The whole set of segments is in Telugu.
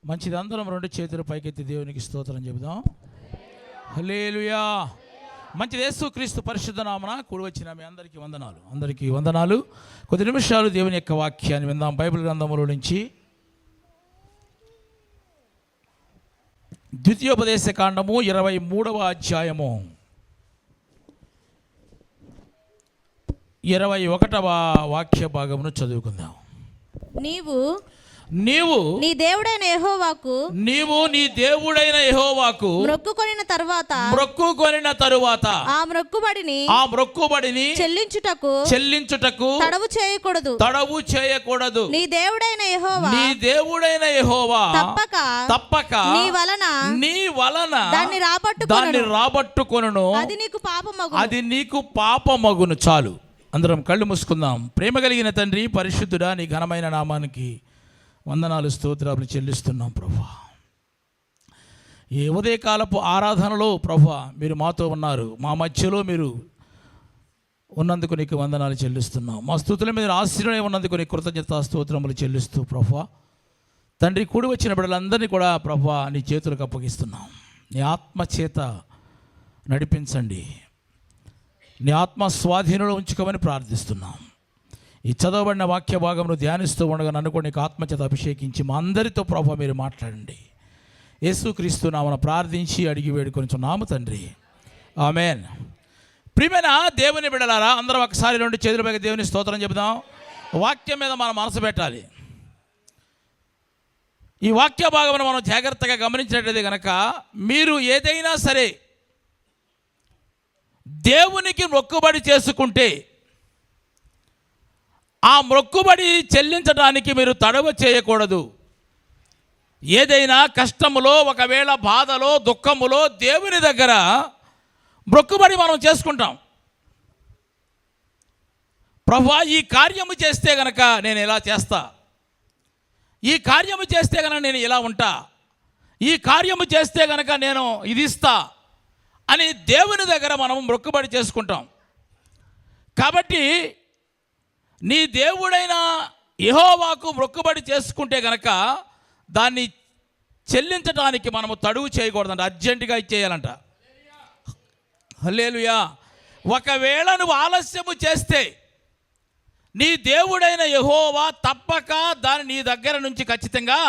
మంచిది. అందరం రెండు చేతులు పైకెత్తి దేవునికి స్తోత్రం చెబుదాం. హల్లెలూయా. మంచిది. యేసుక్రీస్తు పరిశుద్ధ నామమున కూడి వచ్చిన మీ అందరికీ వందనాలు. కొద్ది నిమిషాలు దేవుని యొక్క వాక్యాన్ని విందాం. బైబిల్ గ్రంథములో నుంచి ద్వితీయోపదేశ కాండము 23వ అధ్యాయము 21వ వాక్య భాగమును చదువుకుందాం. నీవు నీ దేవుడైన యెహోవాకు మొక్కుకొనిన తరువాత ఆ మొక్కుబడిని చెల్లించుటకు తడవు చేయకూడదు. నీ దేవుడైన యెహోవా తప్పక నీ వలన దాన్ని రాబట్టుకొనును. అది నీకు పాపమగును. చాలు, అందరం కళ్ళు మూసుకుందాం. ప్రేమ కలిగిన తండ్రి, పరిశుద్ధుడా, నీ ఘనమైన నామానికి వందనాలు, స్తోత్రాలు చెల్లిస్తున్నాం ప్రభువా. ఈ ఉదయకాలపు ఆరాధనలో ప్రభువా మీరు మాతో ఉన్నారు, మా మధ్యలో మీరు ఉన్నందుకు నీకు వందనాలు చెల్లిస్తున్నాం. మా స్తుతుల మీద ఆశీర్వాదం ఉన్నందుకు నీ కృతజ్ఞతా స్తోత్రములు చెల్లిస్తూ ప్రభువా తండ్రి, కూడి వచ్చిన బిడ్డలందరినీ కూడా ప్రభువా నీ చేతులకు అప్పగిస్తున్నాం. నీ ఆత్మ చేత నడిపించండి, నీ ఆత్మ స్వాధీనంలో ఉంచుకోమని ప్రార్థిస్తున్నాం. ఈ చదవబడిన వాక్య భాగమును ధ్యానిస్తూ ఉండగా నన్ను కూడా నీకు ఆత్మచేత అభిషేకించి మా అందరితో ప్రభువా మీరు మాట్లాడండి. యేసుక్రీస్తు నామమున ప్రార్థించి అడిగి వేడుకొనుచున్నాము తండ్రి, ఆమేన్. ప్రియమైన దేవుని బిడ్డలారా, అందరం ఒకసారి రెండు చేతుల పైకి దేవుని స్తోత్రం చెబుదాం. వాక్యం మీద మనం మనసు పెట్టాలి. ఈ వాక్య భాగమును మనం జాగ్రత్తగా గమనించినట్లయితే కనుక మీరు ఏదైనా సరే దేవునికి మొక్కుబడి చేసుకుంటే ఆ మొక్కుబడి చెల్లించడానికి మీరు తడవ చేయకూడదు. ఏదైనా కష్టములో, ఒకవేళ బాధలో, దుఃఖములో దేవుని దగ్గర మొక్కుబడి మనం చేసుకుంటాం. ప్రభువా ఈ కార్యము చేస్తే గనక నేను ఇలా చేస్తా, ఈ కార్యము చేస్తే గనక నేను ఇలా ఉంటా, ఈ కార్యము చేస్తే గనక నేను ఇది ఇస్తా అని దేవుని దగ్గర మనం మొక్కుబడి చేసుకుంటాం. కాబట్టి నీ దేవుడైన యెహోవాకు మొక్కుబడి చేసుకుంటే గనక దాన్ని చెల్లించడానికి మనము తడువు చేయకూడదంట, అర్జెంటుగా ఇచ్చేయాలంట. హల్లెలూయా. ఒకవేళ నువ్వు ఆలస్యము చేస్తే నీ దేవుడైన యెహోవా తప్పక దాన్ని నీ దగ్గర నుంచి ఖచ్చితంగా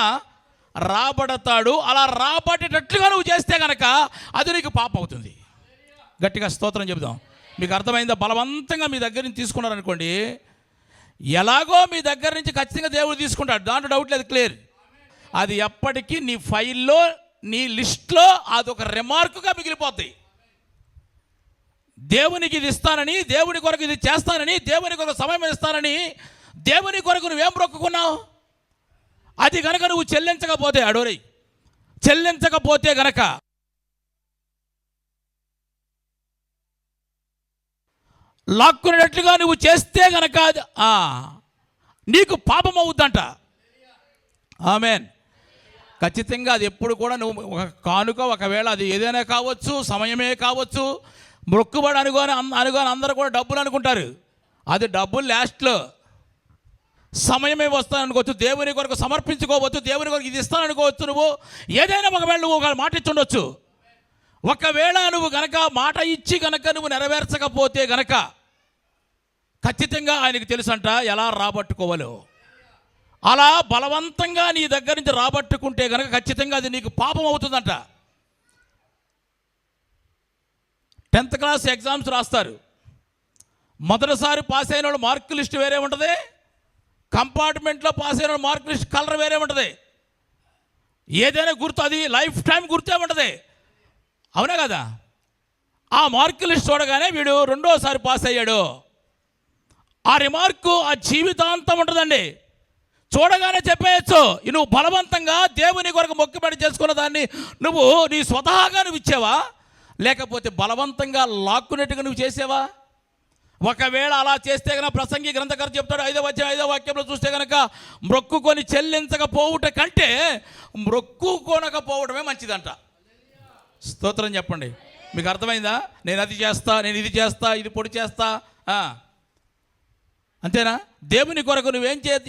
రాబడతాడు. అలా రాబడేటట్లుగా నువ్వు చేస్తే కనుక అది నీకు పాపం అవుతుంది. గట్టిగా స్తోత్రం చెబుదాం. మీకు అర్థమైందా? బలవంతంగా మీ దగ్గర నుంచి తీసుకున్నారనుకోండి, ఎలాగో మీ దగ్గర నుంచి ఖచ్చితంగా దేవుడు తీసుకుంటాడు, దాంట్లో డౌట్ లేదు, క్లియర్. అది ఎప్పటికీ నీ ఫైల్లో, నీ లిస్ట్లో అదొక రిమార్కుగా మిగిలిపోతాయి. దేవునికి ఇది ఇస్తానని, దేవుని కొరకు ఇది చేస్తానని, దేవుని కొరకు సమయం ఇస్తానని, దేవుని కొరకు నువ్వేం మొక్కుకున్నావు? అది కనుక నువ్వు చెల్లించకపోతే గనక లాక్కునేటట్లుగా నువ్వు చేస్తే గనక నీకు పాపం అవుద్దంట. ఆమేన్. ఖచ్చితంగా అది ఎప్పుడు కూడా నువ్వు ఒక కానుక, ఒకవేళ అది ఏదైనా కావచ్చు, సమయమే కావచ్చు, మొక్కుబడి అనుకోని అందరూ కూడా డబ్బులు అనుకుంటారు. అది డబ్బులు లాస్ట్లో, సమయమే వస్తాననుకోవచ్చు, దేవుని కొరకు సమర్పించుకోవచ్చు, దేవుని కొరకు ఇది ఇస్తాననుకోవచ్చు. నువ్వు ఏదైనా ఒకవేళ నువ్వు ఒక మాట ఇచ్చుండొచ్చు. ఒకవేళ నువ్వు గనక మాట ఇచ్చి గనక నువ్వు నెరవేర్చకపోతే గనక ఖచ్చితంగా ఆయనకు తెలుసంట ఎలా రాబట్టుకోవాలో. అలా బలవంతంగా నీ దగ్గర నుంచి రాబట్టుకుంటే గనక ఖచ్చితంగా అది నీకు పాపం అవుతుందంట. 10th క్లాస్ ఎగ్జామ్స్ రాస్తారు. మొదటిసారి పాస్ అయిన వాళ్ళు మార్క్ లిస్ట్ వేరే ఉంటుంది, కంపార్ట్మెంట్లో పాస్ అయిన మార్క్ లిస్ట్ కలర్ వేరే ఉంటుంది. ఏదైనా గుర్తు, అది లైఫ్ టైం గుర్తే ఉంటుంది. అవునా కదా? ఆ మార్క్ లిస్ట్ చూడగానే వీడు రెండోసారి పాస్ అయ్యాడు, ఆ రిమార్కు ఆ జీవితాంతం ఉంటుందండి. చూడగానే చెప్పేయచ్చు. నువ్వు బలవంతంగా దేవుని కొరకు మొక్కుబడి చేసుకున్న దాన్ని నువ్వు నీ స్వతహాగా నువ్వు ఇచ్చావా, లేకపోతే బలవంతంగా లాక్కునేట్టుగా నువ్వు చేసావా? ఒకవేళ అలా చేస్తే కనుక ప్రసంగి గ్రంథకర్త చెప్తాడు 5వ అధ్యాయం 5వ వాక్యంలో చూస్తే కనుక మొక్కుకొని చెల్లించకపోవుట కంటే మొక్కుకొనకపోవడమే మంచిదంట. స్తోత్రం చెప్పండి. మీకు అర్థమైందా? నేను అది చేస్తా, నేను ఇది చేస్తా, ఇది పొడి చేస్తా, అంతేనా? దేవుని కొరకు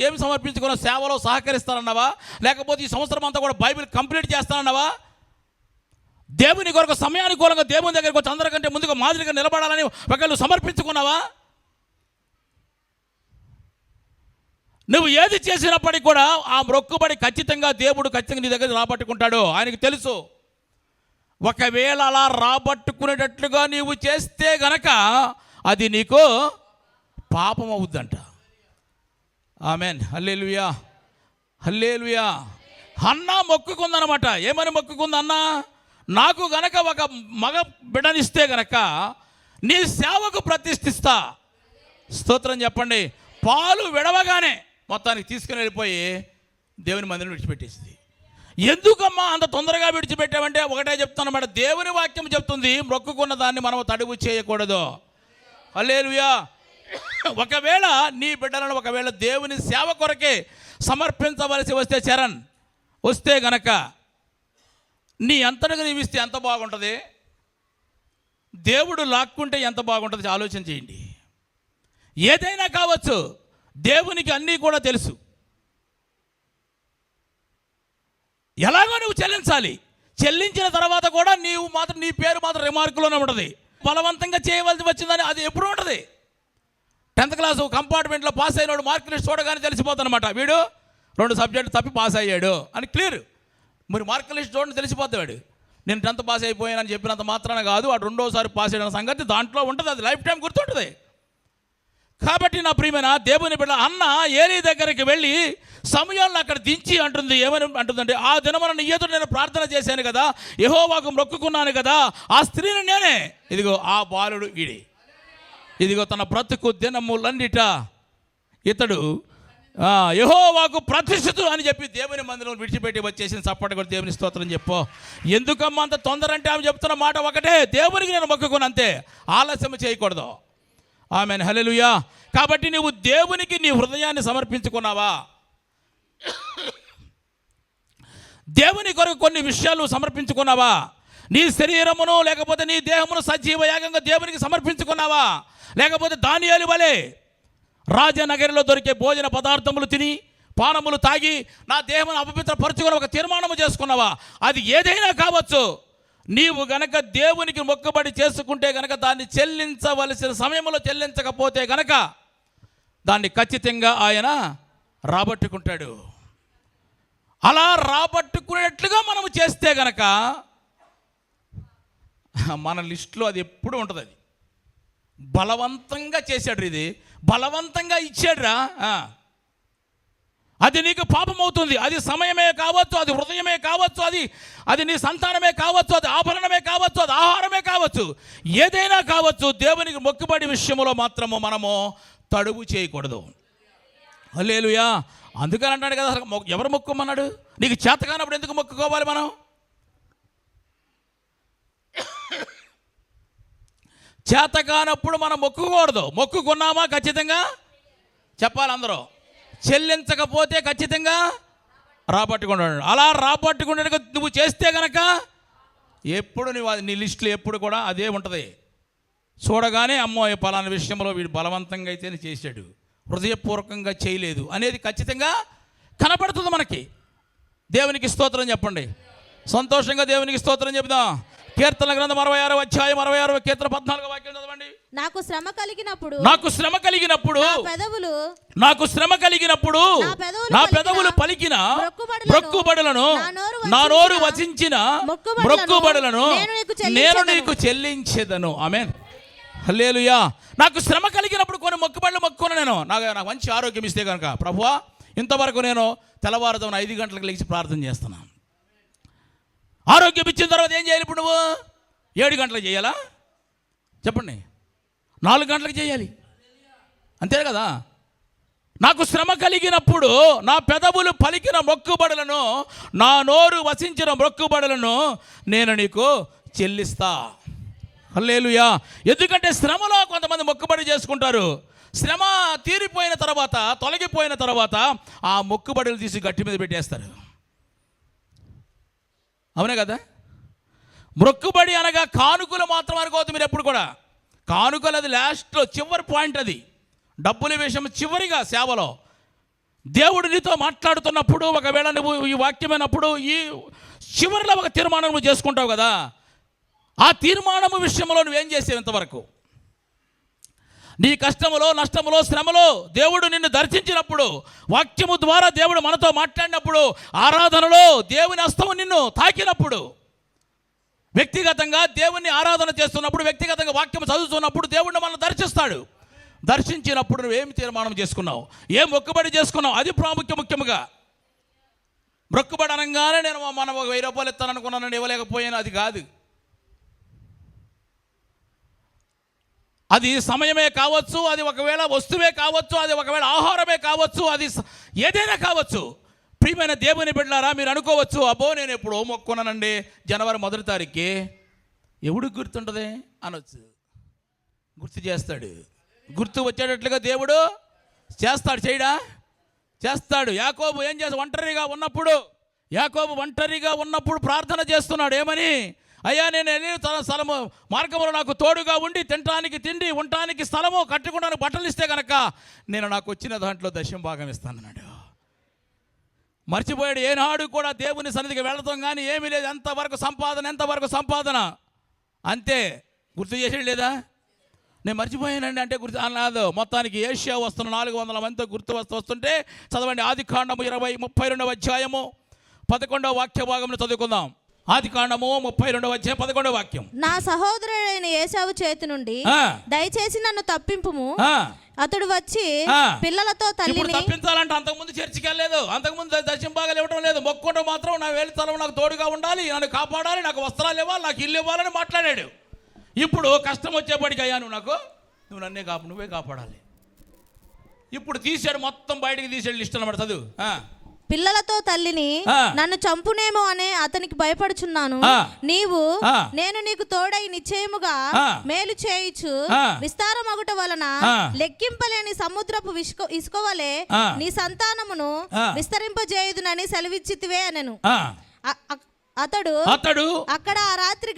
ఏమి సమర్పించుకున్నావు? సేవలో సహకరిస్తానన్నావా? లేకపోతే ఈ సంవత్సరం అంతా కూడా బైబిల్ కంప్లీట్ చేస్తానన్నావా? దేవుని కొరకు సమయానుకూలంగా దేవుని దగ్గరికి వచ్చి అందరికంటే ముందుగా మాదిరిగా నిలబడాలని ఒకళ్ళు సమర్పించుకున్నావా? నువ్వు ఏది చేసినప్పటికీ కూడా ఆ మొక్కుబడి ఖచ్చితంగా దేవుడు ఖచ్చితంగా నీ దగ్గర రాబట్టుకుంటాడు. ఆయనకు తెలుసు. ఒకవేళ అలా రాబట్టుకునేటట్లుగా నీవు చేస్తే గనక అది నీకు పాపం అవుద్దంట. ఆమెన్. హల్లెలూయా, హల్లెలూయా. హన్నా మొక్కుకుందనమాట. ఏమని మొక్కుకుంది అన్న? నాకు గనక ఒక మగ బిడ్డనిస్తే గనక నీ సేవకు ప్రతిష్ఠిస్తా. స్తోత్రం చెప్పండి. పాలు విడవగానే మొత్తానికి తీసుకుని వెళ్ళిపోయి దేవుని మందిరం విడిచిపెట్టేసింది. ఎందుకమ్మా అంత తొందరగా విడిచిపెట్టామంటే ఒకటే చెప్తానమాట, దేవుని వాక్యం చెప్తుంది మొక్కుకున్న దాన్ని మనం తడువు చేయకూడదు. హల్లెలూయా. ఒకవేళ నీ బిడ్డలను ఒకవేళ దేవుని సేవ కొరకే సమర్పించవలసి వస్తే గనక నీ అంతటిగా నీవిస్తే ఎంత బాగుంటుంది, దేవుడు లాక్కుంటే ఎంత బాగుంటుంది ఆలోచన చేయండి. ఏదైనా కావచ్చు, దేవునికి అన్నీ కూడా తెలుసు. ఎలాగో నువ్వు చెల్లించాలి. చెల్లించిన తర్వాత కూడా నీ పేరు మాత్రం రిమార్కులోనే ఉంటుంది. బలవంతంగా చేయవలసి వచ్చిందని అది ఎప్పుడు ఉంటుంది. 10th క్లాసు కంపార్ట్మెంట్లో పాస్ అయినాడు మార్క్ లిస్ట్ చూడగానే తెలిసిపోతానమాట, వీడు 2 సబ్జెక్టులు తప్పి పాస్ అయ్యాడు అని క్లియర్. మరి మార్క్ లిస్ట్ చూడండి తెలిసిపోతాడు. నేను 10th పాస్ అయిపోయానని చెప్పినంత మాత్రాన కాదు, వాడు 2వసారి పాస్ అయిన సంగతి దాంట్లో ఉంటుంది. అది లైఫ్ టైం గుర్తుంటుంది. కాబట్టి నా ప్రియమైన దేవుని బిడ్డ అన్న ఏలీ దగ్గరికి వెళ్ళి సమయాలను అక్కడ దించి అంటుంది. ఏమని అంటుందంటే, ఆ దినమున నీ ఎదుట నేను ప్రార్థన చేశాను కదా, యెహోవాకు మొక్కుకున్నాను కదా, ఆ స్త్రీని నేనే, ఇదిగో ఆ బాలుడు వీడి, ఇదిగో తన బ్రతుకు దినములన్నిట ఇతడు యెహోవాకు ప్రతిష్ఠితుడు అని చెప్పి దేవుని మందిరం విడిచిపెట్టి వచ్చేసిన. చప్పటి కూడా దేవుని స్తోత్రం చెప్పు. ఎందుకమ్మా అంత తొందర అంటే ఆమె చెప్తున్న మాట ఒకటే, దేవునికి నేను మొక్కుకున్నా అంతే, ఆలస్యం చేయకూడదు. ఆమేన్, హల్లెలూయా. కాబట్టి నువ్వు దేవునికి నీ హృదయాన్ని సమర్పించుకున్నావా? దేవుని కొరకు కొన్ని విషయాలు సమర్పించుకున్నావా? నీ శరీరమును లేకపోతే నీ దేహమును సజీవ యాగంగా దేవునికి సమర్పించుకున్నావా? లేకపోతే దానియేలు వలె రాజనగరిలో దొరికే భోజన పదార్థములు తిని పానములు తాగి నా దేహమును అపవిత్రపరచుకుని ఒక తీర్మానము చేసుకున్నావా? అది ఏదైనా కావచ్చు. నీవు గనక దేవునికి మొక్కుబడి చేసుకుంటే గనక దాన్ని చెల్లించవలసిన సమయంలో చెల్లించకపోతే గనక దాన్ని ఖచ్చితంగా ఆయన రాబట్టుకుంటాడు. అలా రాబట్టుకునేట్లుగా మనము చేస్తే గనక మన లిస్టులో అది ఎప్పుడు ఉంటుంది. అది బలవంతంగా చేశాడు, ఇది బలవంతంగా ఇచ్చాడురా, అది నీకు పాపం అవుతుంది. అది సమయమే కావచ్చు, అది హృదయమే కావచ్చు, అది నీ సంతానమే కావచ్చు, అది ఆభరణమే కావచ్చు, అది ఆహారమే కావచ్చు, ఏదైనా కావచ్చు. దేవునికి మొక్కుబడి విషయంలో మాత్రము మనము తడువు చేయకూడదు. హల్లెలూయా. అందుకని అంటాడు కదా, ఎవరు మొక్కుమన్నాడు? నీకు చేత కానప్పుడు ఎందుకు మొక్కుకోవాలి? మనం చేత కానప్పుడు మనం మొక్కుకూడదు. మొక్కుకున్నామా ఖచ్చితంగా చెప్పాలి అందరూ. చెల్లించకపోతే ఖచ్చితంగా రాబట్టుకున్నాడు. అలా రాబట్టుకునేట్టుగా నువ్వు చేస్తే గనక ఎప్పుడు నీ లిస్టులో ఎప్పుడు కూడా అదే ఉంటుంది. చూడగానే అమ్మో పలానా విషయంలో వీడు బలవంతంగా అయితేనే చేశాడు, హృదయపూర్వకంగా చేయలేదు అనేది ఖచ్చితంగా కనపడుతుంది మనకి. దేవునికి స్తోత్రం చెప్పండి. సంతోషంగా దేవునికి స్తోత్రం చెప్దాం. కీర్తన గ్రంథం 66వ అధ్యాయం 66వ కీర్తన 14వ వాక్యం చదవండి. నాకు శ్రమ కలిగినప్పుడు నా పెదవులు పలికిన మొక్కుబడులను నా నోరు వచించిన మొక్కుబడులను నేను నీకు చెల్లించేదను. ఆమేన్, హల్లెలూయా. నాకు శ్రమ కలిగినప్పుడు కొన్ని మొక్కుబడులు మొక్కుకున్నాను నేను. నాకు మంచి ఆరోగ్యం ఇస్తే కనుక, ప్రభువా ఇంతవరకు నేను తెల్లవారుజామున 5 గంటలకు లేచి ప్రార్థన చేస్తున్నాను. ఆరోగ్యం ఇచ్చిన తర్వాత ఏం చేయాలి? ఇప్పుడు నువ్వు 7 గంటలకు చేయాలా? చెప్పండి. 4 గంటలకు చేయాలి, అంతే కదా. నాకు శ్రమ కలిగినప్పుడు నా పెదవులు పలికిన మొక్కుబడులను నా నోరు వసించిన మొక్కుబడులను నేను నీకు చెల్లిస్తా. హల్లెలూయా. ఎందుకంటే శ్రమలో కొంతమంది మొక్కుబడి చేసుకుంటారు. శ్రమ తీరిపోయిన తర్వాత, తొలగిపోయిన తర్వాత ఆ మొక్కుబడులు తీసి గట్టి మీద పెట్టేస్తారు. అవునే కదా. మొక్కుబడి అనగా కానుకలు మాత్రం అనుకోవద్దు మీరు ఎప్పుడు కూడా. కానుకలు అది లాస్ట్లో చివరి పాయింట్, అది డబ్బుల విషయం చివరిగా సేవలో దేవుడు నీతో మాట్లాడుతున్నప్పుడు, ఒకవేళ నువ్వు ఈ వాక్యమైనప్పుడు ఈ చివరిలో ఒక తీర్మానం నువ్వు చేసుకుంటావు కదా, ఆ తీర్మానము విషయంలో నువ్వేం చేసావు ఇంతవరకు? నీ కష్టములో, నష్టములో, శ్రమలో దేవుడు నిన్ను దర్శించినప్పుడు, వాక్యము ద్వారా దేవుడు మనతో మాట్లాడినప్పుడు, ఆరాధనలో దేవుని హస్తము నిన్ను తాకినప్పుడు, వ్యక్తిగతంగా దేవుణ్ణి ఆరాధన చేస్తున్నప్పుడు, వ్యక్తిగతంగా వాక్యం చదువుతున్నప్పుడు దేవుడిని మనం దర్శిస్తాడు. దర్శించినప్పుడు నువ్వేమి తీర్మానం చేసుకున్నావు, ఏం మొక్కుబడి చేసుకున్నావు, అది ముఖ్యముగా. మొక్కుబడి అనగానే నేను మనం ఒక 1000 రూపాయలు ఇస్తాను అనుకున్నాను, ఇవ్వలేకపోయాను, అది కాదు. అది సమయమే కావచ్చు, అది ఒకవేళ వస్తువే కావచ్చు, అది ఒకవేళ ఆహారమే కావచ్చు, అది ఏదైనా కావచ్చు. ప్రియమైన దేవుని బిడ్డలారా, మీరు అనుకోవచ్చు, అబ్బో నేను ఎప్పుడో మొక్కున్నానండి జనవరి 1వ తారీఖుకి, ఎవడికి గుర్తుంటుంది అనొచ్చు. గుర్తు చేస్తాడు. గుర్తు వచ్చేటట్లుగా దేవుడు చేస్తాడు. చేయడా? చేస్తాడు. యాకోబు ఏం చేస్తాడు? యాకోబు ఒంటరిగా ఉన్నప్పుడు ప్రార్థన చేస్తున్నాడు. ఏమని? అయ్యా, నేను వెళ్ళి స్థలము మార్గంలో నాకు తోడుగా ఉండి తినటానికి తిండి, ఉండటానికి స్థలము, కట్టుకోవడానికి బట్టలు ఇస్తే కనుక నేను నాకు వచ్చిన దాంట్లో 10వ భాగం ఇస్తానన్నాడు. మర్చిపోయాడు. ఏనాడు కూడా దేవుని సన్నిధికి వెళతాం కానీ ఏమీ లేదు. ఎంతవరకు సంపాదన అంతే. గుర్తు చేసేది లేదా? నేను మర్చిపోయానండి అంటే గుర్తు అన్నాదు. మొత్తానికి ఏషియా వస్తున్న 400 మందితో గుర్తు వస్తుంటే చదవండి. ఆదికాండము 32వ అధ్యాయము 11వ వాక్య భాగంలో చదువుకుందాం. ఆదికాండము 32వ అధ్యాయం 11వ వాక్యం. నా సహోదరుడైన ఏశావు చేతి నుండి దయచేసి నన్ను తప్పింపుము. అతడు వచ్చి పిల్లలతో తల్లిని తప్పించాలంటే అంతకుముందు చర్చికి వెళ్ళలేదు, అంతకుముందు 10వ భాగాలు ఇవ్వడం లేదు. మొక్కుంటూ మాత్రం నా వేలి స్థలం నాకు తోడుగా ఉండాలి, నన్ను కాపాడాలి, నాకు వస్త్రాలు ఇవ్వాలి, నాకు ఇల్లు ఇవ్వాలని మాట్లాడాడు. ఇప్పుడు కష్టం వచ్చేప్పటికి, అయ్యా నువ్వు నువ్వే కాపాడాలి. ఇప్పుడు తీసాడు, మొత్తం బయటికి తీసాడు లిస్ట్ అన్నమాట. చదువు. పిల్లలతో తల్లిని నన్ను చంపునేమో అనే అతనికి భయపడుచున్నాను. నేను నీకు తోడై నిశ్చయముగా మేలు చేయుచు విస్తారమగుట వలన లెక్కింపలేని సముద్రపు ఇసుక వలె నీ సంతానమును విస్తరింపజేయుదునని సెలవిచ్చితివే అనెను. అతడు అక్కడ ఆ రాత్రి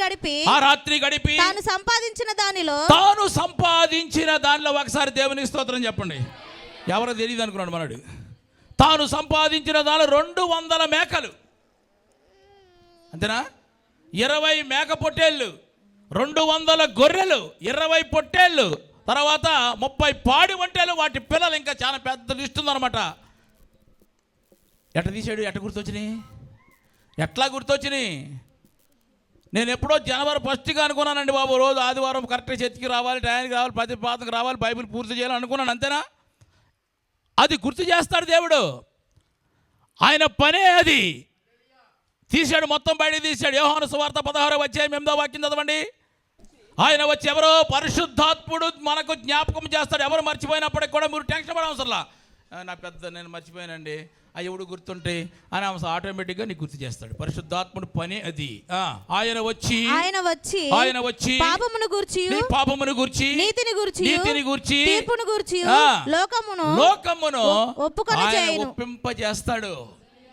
గడిపి తాను సంపాదించిన దానిలో ఒకసారి దేవునికి స్తోత్రం చెప్పండి. ఎవరో తెలియదు అనుకున్నాడు మనడు. తాను సంపాదించిన దానిలో 200 మేకలు, అంతేనా? 20 మేక పొట్టేళ్ళు, 200 గొర్రెలు, 20 పొట్టేళ్ళు, తర్వాత 30 పాడి ఒంటేలు, వాటి పిల్లలు, ఇంకా చాలా పెద్ద లిస్ట్ ఉందన్నమాట. ఎట్లా తీసాడు? ఎట్లా గుర్తొచ్చినాయి? నేను ఎప్పుడో జనవరి 1గా అనుకున్నానండి బాబు. రోజు ఆదివారం కరెక్ట్గా చర్చికి రావాలి, టయానికి రావాలి, ప్రతిపాదనకు రావాలి, బైబిల్ పూర్తి చేయాలని అనుకున్నాను. అంతేనా? అది గుర్తు చేస్తాడు దేవుడు. ఆయన పనే అది. తీశాడు, మొత్తం బయటకు తీశాడు. యోహాను సువార్త 16వ అధ్యాయం 8వ వాక్యం చదవండి. ఆయన వచ్చి ఎవరో పరిశుద్ధాత్ముడు మనకు జ్ఞాపకం చేస్తాడు. ఎవరు మర్చిపోయినప్పటికి కూడా మీరు టెన్షన్ పడవసరలా. నేను మర్చిపోయానండి, ఎవడు గుర్తుంటే అని ఆటోమేటిక్గా నీకు గుర్తు చేస్తాడు. పరిశుద్ధాత్ముడు పని అది. ఆయన వచ్చి పాపమును గూర్చి నీతిని గూర్చి తీర్పును గూర్చి లోకమును ఒప్పింపజేస్తాడు.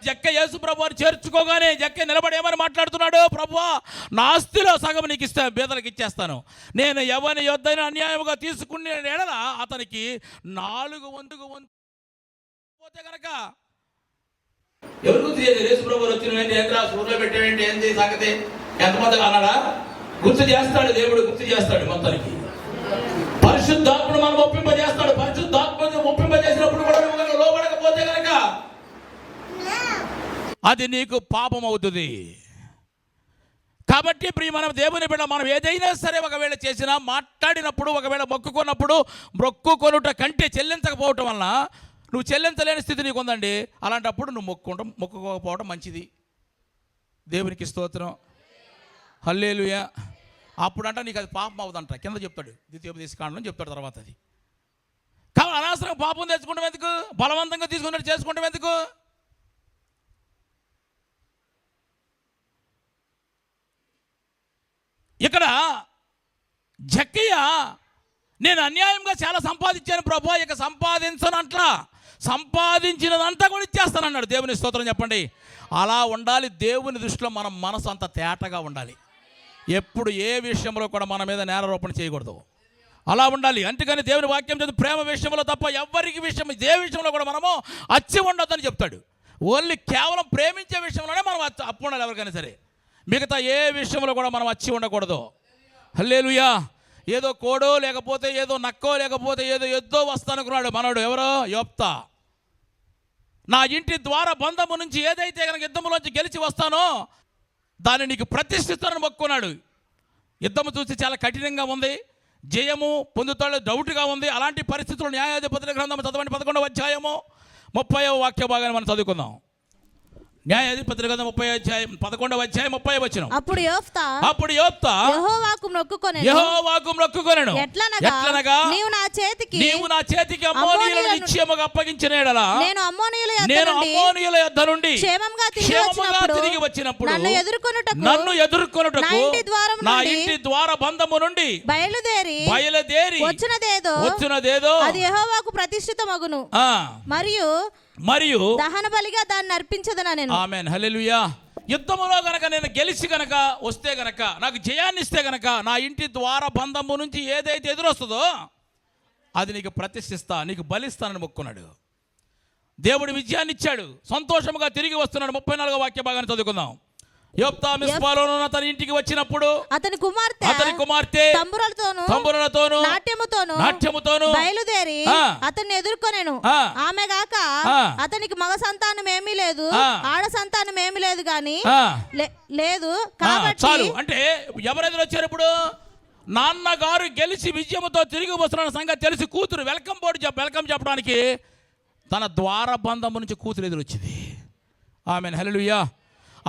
జక్క యేసు ప్రభువుని చేర్చుకోగానే జక్క నిలబడి ఏమని మాట్లాడుతున్నాడు? ప్రభువా, నా ఆస్తిలో సగం నీకు ఇస్తా, బీదలకు ఇచ్చేస్తాను. నేను ఎవరిని యొద్దైనా అన్యాయముగా తీసుకునే ఎడల అతనికి 4 వంతుకు పోతే కనుక ఎవరు గుర్తు చేయలేదు. యేసు ప్రభువు వచ్చిన సూర్యులో పెట్టేవేంటి, ఏంటి సంగతి, ఎంతమంది అన్నాడా? గుర్తు చేస్తాడు దేవుడు, గుర్తు చేస్తాడు. మొత్తానికి పరిశుద్ధాత్ముడు మనం ఒప్పింపజేస్తాడు. పరిశుద్ధాత్ముడు ఒప్పింపజేసినప్పుడు కూడా నువ్వు లోబడకపోతే కనుక అది నీకు పాపం అవుతుంది. కాబట్టి ప్రియమైన దేవుని బిడ్డ, మనం ఏదైనా సరే ఒకవేళ చేసినా, మాట్లాడినప్పుడు, ఒకవేళ మొక్కుకొనుట కంటే చెల్లించకపోవటం వలన నువ్వు చెల్లించలేని స్థితి నీకు ఉందండి. అలాంటప్పుడు నువ్వు మొక్కుకోకపోవడం మంచిది. దేవునికి స్తోత్రం, హల్లెలూయా. అప్పుడంట నీకు అది పాపం అవుదంట. కింద చెప్తాడు, ద్వితీయోపదేశకాండలో చెప్తాడు తర్వాత. అది కాబట్టి అనవసరంగా పాపం తెచ్చుకుంటాం ఎందుకు? బలవంతంగా తీసుకున్నట్టు చేసుకుంటాం ఎందుకు? ఇక్కడ జక్కయ్య, నేను అన్యాయంగా చాలా సంపాదించాను ప్రభు, ఇక సంపాదించనంట్లా, సంపాదించినదంతా కూడా ఇచ్చేస్తానన్నాడు. దేవుని స్తోత్రం చెప్పండి. అలా ఉండాలి. దేవుని దృష్టిలో మన మనసు అంత తేటగా ఉండాలి. ఎప్పుడు ఏ విషయంలో కూడా మన మీద నేరారోపణ చేయకూడదు. అలా ఉండాలి. అంతేకాని దేవుని వాక్యం చదివి ప్రేమ విషయంలో తప్ప ఎవరికి విషయం ఏ విషయంలో కూడా మనము అచ్చి ఉండొద్దని చెప్తాడు. ఓన్లీ కేవలం ప్రేమించే విషయంలోనే మనం అప్పు ఉండాలి ఎవరికైనా సరే. మిగతా ఏ విషయంలో కూడా మనం అచ్చి ఉండకూడదు. హల్లెలూయా. ఏదో కోడో లేకపోతే ఏదో నక్కో లేకపోతే ఏదో ఎద్దో వస్తానుకున్నాడు మనోడు. ఎవరో యోప్తా. నా ఇంటి ద్వార బంధము నుంచి ఏదైతే కనుక యుద్ధములోంచి గెలిచి వస్తానో దాన్ని నీకు ప్రతిష్ఠిస్తానని మొక్కున్నాడు. యుద్ధము చూసి చాలా కఠినంగా ఉంది, జయము పొందుతాడు డౌట్గా ఉంది. అలాంటి పరిస్థితుల్లో న్యాయాధిపతుల గ్రంథం చదవండి 11వ అధ్యాయము 30వ వాక్య భాగాన్ని మనం చదువుకుందాం. న్యాయాధిపతుల గ్రంథం 30వ అధ్యాయం 11వ అధ్యాయం 30వ వచనం. అప్పుడు యోఫ్తా యెహోవాకు మొక్కుకొనెను. ఎట్లనగా నీవు నా చేతికి అమ్మోనీయులను నిశ్చయముగా అప్పగించిన యెడల నేను అమ్మోనీయుల యొద్ద నుండి క్షేమముగా తిరిగి వచ్చినప్పుడు నన్ను ఎదుర్కొనుటకు నా ఇంటి ద్వార బంధము నుండి బయలుదేరి వచ్చినదేదో అది యెహోవాకు ప్రతిష్ఠితమగును. మరియు దహన బలిగా దాన్ని అర్పించదనా నేను. ఆమేన్. హల్లెలూయా. యుద్ధములో గనక నేను గెలిచి గనక వస్తే గనక నాకు జయాన్ని ఇస్తే గనక నా ఇంటి ద్వార బంధము నుంచి ఏదైతే ఎదురొస్తుందో అది నీకు ప్రతిష్ఠిస్తా, నీకు బలిస్తానని మొక్కున్నాడు. దేవుడు విజయాన్ని ఇచ్చాడు. సంతోషముగా తిరిగి వస్తున్నాడు. 34వ వాక్య భాగాన్ని చదువుకుందాం. యోప్తా మిస్పాలో తన ఇంటికి వచ్చినప్పుడు అతని కుమార్తె తంబురలతోను నాట్యముతోను బయలుదేరి అతన్ని ఎదుర్కొనేను. ఆమె గాక అతనికి మగ సంతానం ఏమీ లేదు, ఆడ సంతానం ఏమీ లేదు గాని లేదు కాబట్టి చాలు. అంటే ఎవరెదురు వచ్చారు ఇప్పుడు? నాన్నగారు గెలిచి విజయముతో తిరిగి వస్తున్న సంగతి తెలిసి కూతురు వెల్కమ్ చెప్పడానికి తన ద్వార బంధము నుంచి కూతురు ఎదురు వచ్చింది. ఆమెన్. హల్లెలూయా.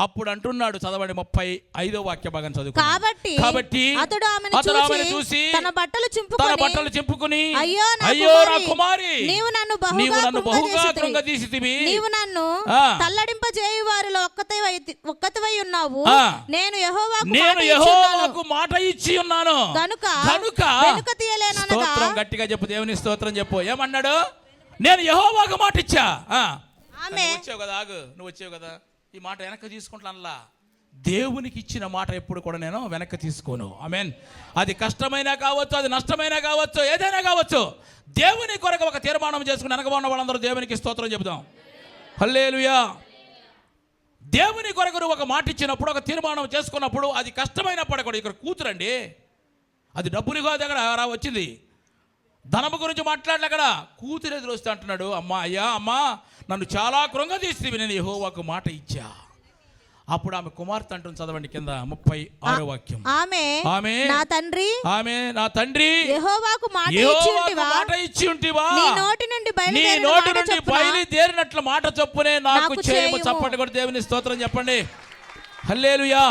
అప్పుడు అంటున్నాడు, చదవండి 35వ వాక్య భాగం చదువు. కాబట్టి అతడు ఆమెను చూసి తన బట్టలు చింపుకొని అయ్యో నా కుమారి, నీవు నన్ను బహుగా కృంగదీసితివి, నీవు నన్ను తల్లడింపజేయు వారిలో ఒక్కతివై ఉన్నావు. నేను యెహోవాకు మాట ఇచ్చి ఉన్నాను గనుక వెనుక తీయలేను. స్తోత్రం. గట్టిగా చెప్పు, దేవుని స్తోత్రం చెప్పు. ఏమన్నాడు? నేను యెహోవాకు మాట ఇచ్చా. నువ్వు వచ్చావు కదా, ఈ మాట వెనక్కి తీసుకుంటానులా. దేవునికి ఇచ్చిన మాట ఎప్పుడు కూడా నేను వెనక్కి తీసుకోను. ఆమేన్. అది కష్టమైనా కావచ్చు, అది నష్టమైనా కావచ్చు, ఏదైనా కావచ్చు, దేవుని కొరకు ఒక తీర్మానం చేసుకుని వెనక ఉన్న వాళ్ళందరూ దేవునికి స్తోత్రం చెబుదాం. హల్లెలూయా. దేవుని కొరకు ఒక మాట ఇచ్చినప్పుడు, ఒక తీర్మానం చేసుకున్నప్పుడు, అది కష్టమైనప్పుడు కూడా, ఇక్కడ కూతురండి, అది డబ్బులు కాదు, దగ్గర వచ్చింది, ధనము గురించి మాట్లాడలే. అక్కడ కూతురు ఎదురు వస్తే అంటున్నాడు, అమ్మా నన్ను చాలా కృంగదీసి నేను యెహోవాకు మాట ఇచ్చా. అప్పుడు ఆమె కుమార్తె అంటుంది, చదవండి కింద 36వ వాక్యం. ఆమె నా తండ్రి యెహోవాకు మాట ఇచ్చి ఉంటివా, నీ నోటి నుండి బయలుదేరినట్లు మాట చొప్పునే నాకు చేయము. చప్పటి కూడా దేవుని స్తోత్రం చెప్పండి. హల్లెలూయా.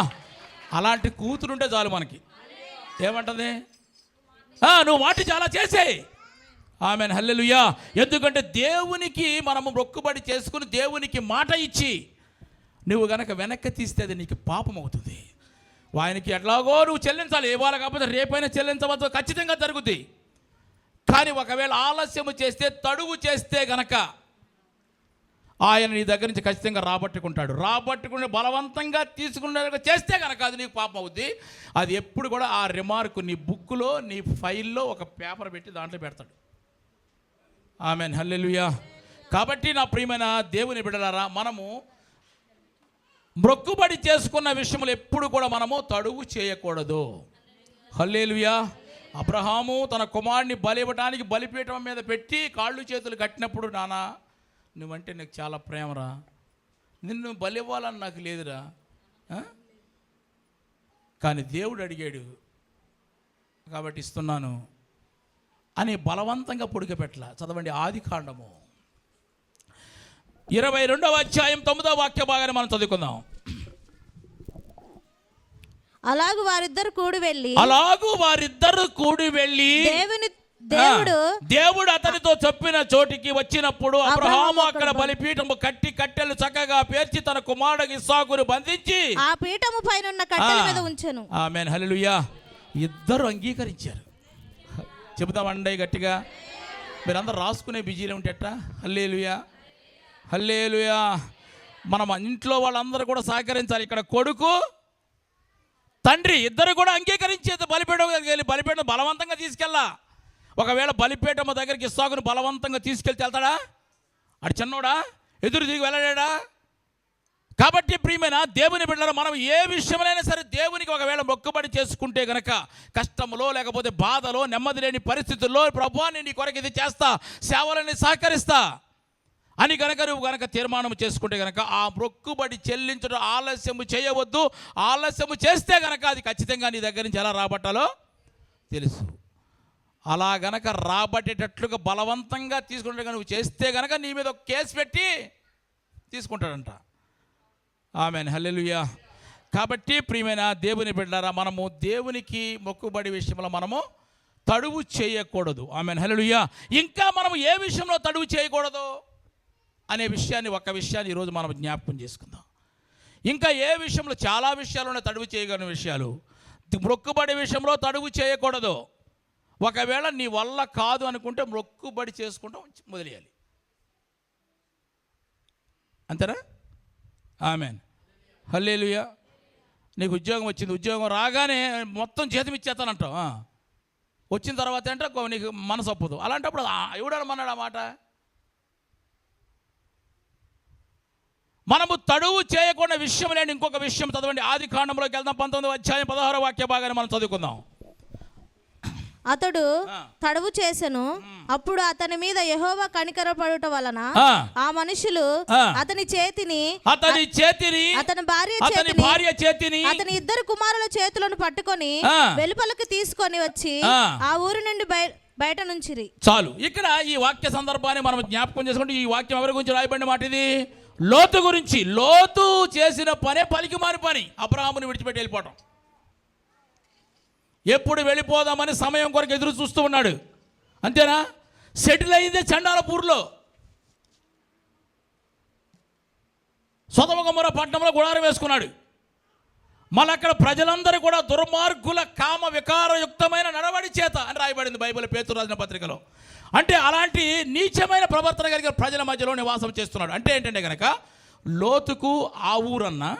అలాంటి కూతురుంటే చాలు మనకి. ఏమంటది? నువ్వు మాట చాలా చేసేయి. ఆమెన్. హల్లెలూయా. ఎందుకంటే దేవునికి మనము మొక్కుబడి చేసుకుని దేవునికి మాట ఇచ్చి నువ్వు గనక వెనక్కి తీస్తే అది నీకు పాపం అవుతుంది. ఆయనకి ఎట్లాగో నువ్వు చెల్లించాలి. ఇవాళ కాకపోతే రేపైనా చెల్లించవద్దు, ఖచ్చితంగా జరుగుద్ది. కానీ ఒకవేళ ఆలస్యము చేస్తే, తడువు చేస్తే గనక ఆయన నీ దగ్గర నుంచి ఖచ్చితంగా రాబట్టుకుని బలవంతంగా తీసుకునే చేస్తే కనుక అది నీకు పాపం అవుద్ది. అది ఎప్పుడు కూడా ఆ రిమార్కు నీ బుక్లో, నీ ఫైల్లో ఒక పేపర్ పెట్టి దాంట్లో పెడతాడు. ఆమెన్. హల్లెలూయా. కాబట్టి నా ప్రియమైన దేవుని బిడ్డలారా, మనము మొక్కుబడి చేసుకున్న విషయంలో ఎప్పుడు కూడా మనము తడువు చేయకూడదు. హల్లెలూయా. అబ్రహాము తన కుమారుని బలి ఇవ్వడానికి బలిపీఠం మీద పెట్టి కాళ్ళు చేతులు కట్టినప్పుడు, నానా నువ్వంటే నాకు చాలా ప్రేమరా, నిన్ను బలి ఇవ్వాలని నాకు లేదురా, కానీ దేవుడు అడిగాడు కాబట్టి ఇస్తున్నాను అని బలవంతంగా పొడిగపెట్టల. చదవండి ఆదికాండము 22వ అధ్యాయం 9వ వాక్య భాగాన్ని మనం చదువుకుందాం. అలాగు వారిద్దరు కూడి వెళ్ళి దేవుడు అతనితో చెప్పిన చోటికి వచ్చినప్పుడు అబ్రహాము అక్కడ బలిపీఠము కట్టి కట్టెలు చక్కగా పేర్చి తన కుమారుడు ఇస్సాకును బంధించి ఆ పీఠము పైన ఉన్న కట్టెల మీద ఉంచెను. ఆమేన్. హల్లెలూయా. ఇద్దరు అంగీకరించారు. చెబుతామండి గట్టిగా. మీరందరూ రాసుకునే బిజీలో ఉంటేట. హల్లెలూయా. హల్లెలూయా. మన ఇంట్లో వాళ్ళందరూ కూడా సహకరించాలి. ఇక్కడ కొడుకు తండ్రి ఇద్దరు కూడా అంగీకరించేది. బలిపీఠం బలవంతంగా తీసుకెళ్ళా. ఒకవేళ బలిపీఠమ్మ దగ్గరికి ఇస్సాకును బలవంతంగా తీసుకెళ్తే వెళ్తాడా? అటు చిన్నోడా? ఎదురు తిరిగి వెళ్ళలేడా? కాబట్టి ప్రియమైన దేవుని బిడ్డలారా, మనం ఏ విషయంలోనైనా సరే దేవునికి ఒకవేళ మొక్కుబడి చేసుకుంటే గనక, కష్టంలో లేకపోతే బాధలో నెమ్మది లేని పరిస్థితుల్లో ప్రభువా నేను నీ కొరకు ఇది చేస్తా, సేవలని సహకరిస్తా అని గనక నువ్వు గనక తీర్మానం చేసుకుంటే గనక ఆ మొక్కుబడి చెల్లించడం ఆలస్యము చేయవద్దు. ఆలస్యము చేస్తే గనక అది ఖచ్చితంగా నీ దగ్గర నుంచి ఎలా రాబట్టాలో తెలుసు. అలా గనక రాబట్టేటట్లుగా బలవంతంగా తీసుకుంటే కనుక నువ్వు చేస్తే గనక నీ మీద ఒక కేసు పెట్టి తీసుకుంటాడంట. ఆమేన్, హల్లెలూయా. కాబట్టి ప్రియమైన దేవుని బిడ్డలారా, మనము దేవునికి మొక్కుబడి విషయంలో మనము తడువు చేయకూడదు. ఆమేన్, హల్లెలూయా. ఇంకా మనము ఏ విషయంలో తడువు చేయకూడదు అనే విషయాన్ని, ఒక్క విషయాన్ని ఈరోజు మనం జ్ఞాపకం చేసుకుందాం. ఇంకా ఏ విషయంలో, చాలా విషయాల్లోనే తడువు చేయగలిగిన విషయాలు. మొక్కుబడి విషయంలో తడువు చేయకూడదు. ఒకవేళ నీ వల్ల కాదు అనుకుంటే మొక్కుబడి చేసుకుంటాం మొదలెయ్యాలి. అంతేనా? ఆమేన్, హల్లెలూయా. నీకు ఉద్యోగం వచ్చింది, ఉద్యోగం రాగానే మొత్తం జీతం ఇచ్చేస్తానంటావు. వచ్చిన తర్వాత అంటే నీకు మనసు ఒప్పదు. అలాంటప్పుడు ఎవడనమన్నాడు ఆ మాట? మనము తడువు చేయకుండా విషయం లేని ఇంకొక విషయం చదవండి. ఆది కాండంలోకి వెళ్దాం, 19వ అధ్యాయం 16వ వాక్య భాగాన్ని మనం చదువుకుందాం. అతడు తడువు చేసెను, అప్పుడు అతని మీద యెహోవా కనికరపడుట వలన ఆ మనుషులు అతని చేతిని అతని భార్య చేతిని అతని ఇద్దరు కుమారుల చేతులను పట్టుకొని వెలుపలకు తీసుకొని వచ్చి ఆ ఊరి నుండి బయట నుంచిరి. చాలు. ఇక్కడ ఈ వాక్య సందర్భాన్ని మనం జ్ఞాపకం చేసుకుంటే, ఈ వాక్యం ఎవరి గురించి రాయబడిన మాట? ఇది లోతు గురించి. లోతు చేసిన పనే పలికిమాని పని, అబ్రహాముని విడిచిపెట్టి వెళ్ళిపోవటం. ఎప్పుడు వెళ్ళిపోదామని సమయం కొరకు ఎదురు చూస్తూ ఉన్నాడు. అంతేనా? సెటిల్ అయిందే చండాలపూర్లో, సొదొమ గొమొర్రా పట్టణంలో గుడారం వేసుకున్నాడు. మళ్ళీ అక్కడ ప్రజలందరూ కూడా దుర్మార్గుల కామ వికారయుక్తమైన నడవడి చేత అని రాయబడింది బైబిల్ పేతురు రాసిన పత్రికలో. అంటే అలాంటి నీచమైన ప్రవర్తన కలిగిన ప్రజల మధ్యలో నివాసం చేస్తున్నాడు. అంటే ఏంటంటే కనుక, లోతుకు ఆ ఊరన్నా,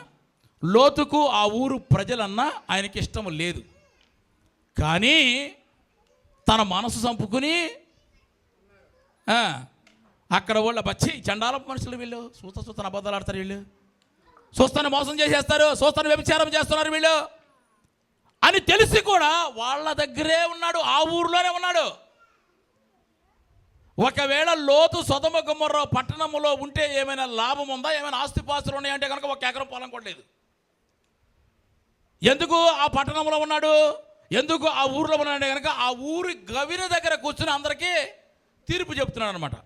లోతుకు ఆ ఊరు ప్రజలన్నా ఆయనకి ఇష్టం లేదు. కానీ తన మనసు చంపుకుని అక్కడ వాళ్ళ బచ్చి చండాల మనుషులు, వీళ్ళు చూస్తాను అబద్ధాలు ఆడతారు, వీళ్ళు చూస్తాను మోసం చేసేస్తారు, చూస్తాను వ్యభిచారం చేస్తున్నారు వీళ్ళు అని తెలిసి కూడా వాళ్ళ దగ్గరే ఉన్నాడు, ఆ ఊరిలోనే ఉన్నాడు. ఒకవేళ లోతు సొదొమ గొమొర్రా పట్టణంలో ఉంటే ఏమైనా లాభం ఉందా? ఏమైనా ఆస్తిపాస్తులు ఉన్నాయంటే కనుక 1 ఎకరం పొలం కొట్టలేదు. ఎందుకు ఆ పట్టణంలో ఉన్నాడు? ఎందుకు ఆ ఊరిలో ఉన్నాడు? కనుక ఆ ఊరి గవిని దగ్గర కూర్చుని అందరికీ తీర్పు చెప్తున్నాడు అనమాట.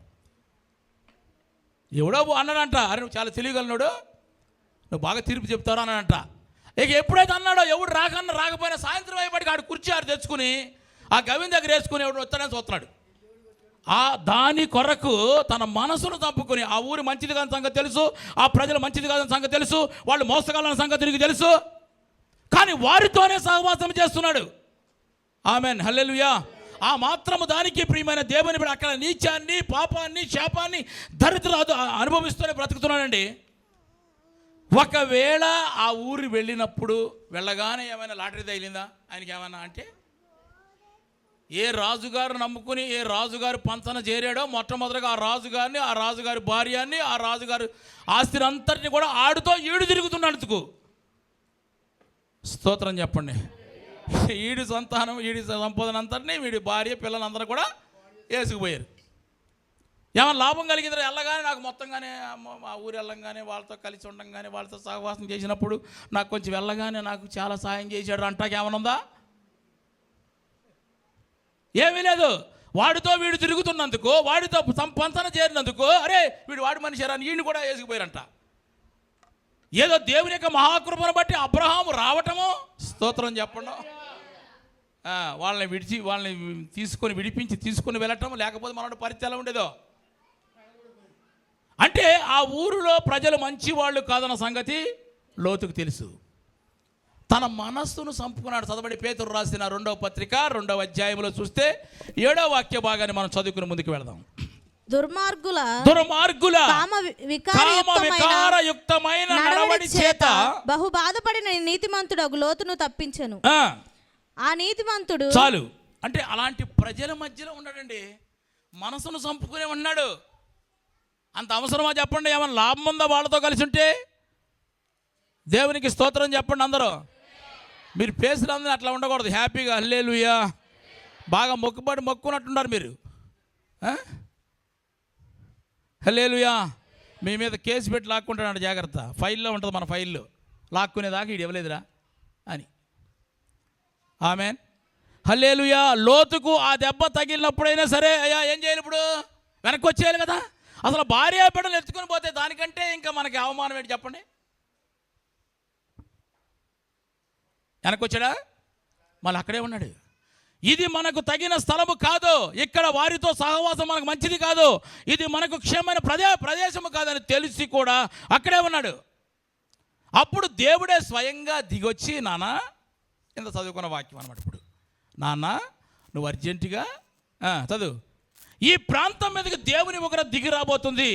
ఎవడో అన్నాడంట, అరే నువ్వు చాలా తెలియగలనాడు, నువ్వు బాగా తీర్పు చెప్తావు అన్నాడంట. ఇక ఎప్పుడైతే అన్నాడో, ఎవడు రాకపోయినా సాయంత్రం అయ్యేపటికి ఆడు కుర్చీ ఆడు తెచ్చుకుని ఆ గవిని దగ్గర వేసుకుని ఎవడు వస్తాడని చూస్తున్నాడు. ఆ దాని కొరకు తన మనసును చంపుకుని, ఆ ఊరి మంచిది కాని సంగతి తెలుసు, ఆ ప్రజలు మంచిది కాదని సంగతి తెలుసు, వాళ్ళు మోసగాళ్ళని సంగతి తిరిగి తెలుసు, కానీ వారితోనే సహవాసం చేస్తున్నాడు. ఆమేన్, హల్లెలూయా. ఆ మాత్రము దానికి ప్రియమైన దేవుని బిడ్డ అక్కడ నీచాన్ని, పాపాన్ని, శాపాన్ని, దరిద్రాలు అనుభవిస్తూనే బ్రతుకుతున్నాడండి. ఒకవేళ ఆ ఊరు వెళ్ళినప్పుడు వెళ్ళగానే ఏమైనా లాటరీ తగిలిందా ఆయనకి ఏమన్నా అంటే, ఏ రాజుగారు నమ్ముకుని ఏ రాజుగారు పంచన చేరాడో మొట్టమొదటిగా ఆ రాజుగారిని, ఆ రాజుగారి భార్యని, ఆ రాజుగారి ఆస్తిని అంతటిని కూడా ఆడుతో ఈడు తిరుగుతున్నందుకు స్తోత్రం చెప్పండి. ఈడి సంతానం, ఈడి సంపదన అంతటినీ, వీడి భార్య పిల్లలందరూ కూడా వేసుకుపోయారు. ఏమైనా లాభం కలిగిందో వెళ్ళగానే నాకు మొత్తంగానే మా ఊరు వెళ్ళంగానే వాళ్ళతో కలిసి ఉండంగానే వాళ్ళతో సహవాసం చేసినప్పుడు నాకు కొంచెం వెళ్ళగానే నాకు చాలా సాయం చేశాడు అంటాకి ఏమైనా ఉందా? ఏమీ లేదు. వాడితో వీడు తిరుగుతున్నందుకు, వాడితో పంచన చేరినందుకు, అరే వీడు వాడి మనిషి అని వీడిని కూడా వేసుకుపోయారంట. ఏదో దేవుని యొక్క మహాకృపను బట్టి అబ్రహాము రావటము, స్తోత్రం చెప్పండి, వాళ్ళని విడిపించి తీసుకొని వెళ్ళటం, లేకపోతే మనోడు పరిస్థితి ఎలా ఉండేదో. అంటే ఆ ఊరిలో ప్రజలు మంచి వాళ్ళు కాదన్న సంగతి లోతుకు తెలుసు. తన మనస్సును చంపుకున్నాడు. చదవడి పేతురు రాసిన 2వ పత్రిక 2వ అధ్యాయంలో చూస్తే 7వ వాక్య భాగాన్ని మనం చదువుకుని ముందుకు వెళదాం. దుర్మార్గుల కామ వికారయుక్తమైన నడవడి చేత బహు బాధపడిన నీతిమంతుడు లోతును తప్పించెను. ఆ నీతిమంతుడు చాలు. అంటే అలాంటి ప్రజల మధ్యలో ఉన్నాడండి. మనసును చంపుకునే ఉన్నాడు. అంత అవసరమా చెప్పండి? ఏమైనా లాభం ఉందా వాళ్ళతో కలిసి ఉంటే? దేవునికి స్తోత్రం చెప్పండి అందరూ. మీరు ఫేస్లు అందరూ అట్లా ఉండకూడదు. హ్యాపీగా హల్లెలూయా బాగా మొక్కున్నట్టున్నారు మీరు. హల్లెలూయా. మీ మీద కేసు పెట్టి లాక్కుంటాడు, జాగ్రత్త. ఫైల్లో ఉంటుంది, మన ఫైల్లో లాక్కునేదాకా ఇది ఇవ్వలేదురా అని. ఆమేన్. హల్లెలూయా. లోతుకు ఆ దెబ్బ తగిలినప్పుడైనా సరే అయ్యా ఏం చేయాలి? ఇప్పుడు వెనక్కి వచ్చేయాలి కదా. అసలు భార్య బిడ్డలు ఎత్తుకొని పోతే దానికంటే ఇంకా మనకి అవమానం ఏంటి చెప్పండి? వెనక్కి వచ్చాడా? మళ్ళీ అక్కడే ఉన్నాడు. ఇది మనకు తగిన స్థలము కాదు, ఇక్కడ వారితో సహవాసం మనకు మంచిది కాదు, ఇది మనకు క్షేమైన ప్రదేశము కాదని తెలిసి కూడా అక్కడే ఉన్నాడు. అప్పుడు దేవుడే స్వయంగా దిగొచ్చి, నాన్న, ఇంత చదువుకున్న వాక్యం అన్నమాట. ఇప్పుడు నాన్న నువ్వు అర్జెంటుగా చదువు, ఈ ప్రాంతం మీదకి దేవుని ఉగ్రత దిగి రాబోతుంది.